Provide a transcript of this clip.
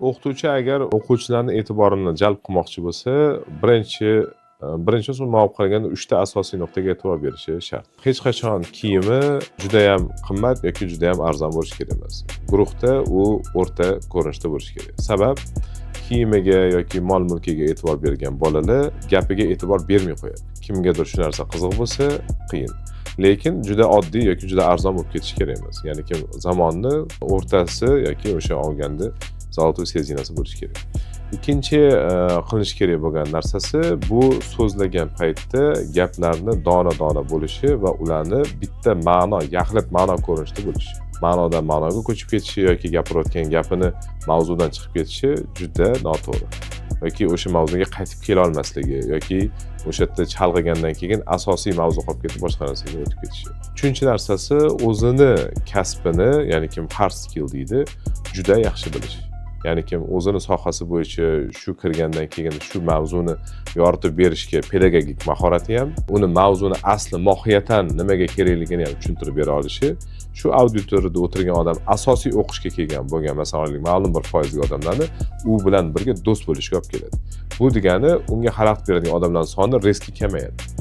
o'qituvchi agar o'quvchilarni e'tiborini jalb qilmoqchi bo'lsa, birinchi so'z ma'lum qilganda 3 ta asosiy nuqtaga e'tibor berishi shart. Hech qachon kiyimi juda ham qimmat yoki juda ham arzon bo'lishi kerak emas. Guruhda u o'rta ko'rinishda bo'lishi kerak. Sabab kiyimiga yoki mol-mulkiga e'tibor bergan bolalar gapiga e'tibor bermay qo'yadi. Kimgadir shu narsa qiziq bo'lsa, qiyin. Lekin juda oddiy yoki juda arzon bo'lib ketishi kerak emas. Ya'ni kim zamonni o'rtasi yoki o'sha olganda zolotoy serzinasi bo'lishi kerak. Ikkinchi qilish kerak bo'lgan narsasi bu so'zlagan paytda gaplarni dona-dona bo'lishi va ularni bitta ma'no, yaxlit ma'no ko'rinishda bo'lishi. Ma'nodan ma'noga ko'chib ketishi yoki gapirayotgan gapini mavzudan chiqib ketishi juda noto'g'ri. Yoki o'sha mavzuga qaytib kela olmasligi yoki o'sha yerda chalg'igandan keyin asosiy mavzu qolib ketib boshqa narsaga o'tib ketishi. Uchinchi narsasi o'zini kasbini, ya'ni kim hard skill deydi, juda yaxshi bilish. Ya'ni kim o'zini sohasi bo'yicha shu kirgandan keyin shu mavzuni yoritib berishga pedagogik mahorati ham, uni mavzuni asli mohiyatan nimaga kerakligini ham tushuntirib bera olishi, shu auditoriyada o'tirgan odam asosiy o'qishga kelgan bo'lgan, masalan, ma'lum bir foizli odamlarni u bilan birga do'st bo'lishga olib keladi. Bu degani unga xalaqit beradigan odamlar soni reski kamayadi.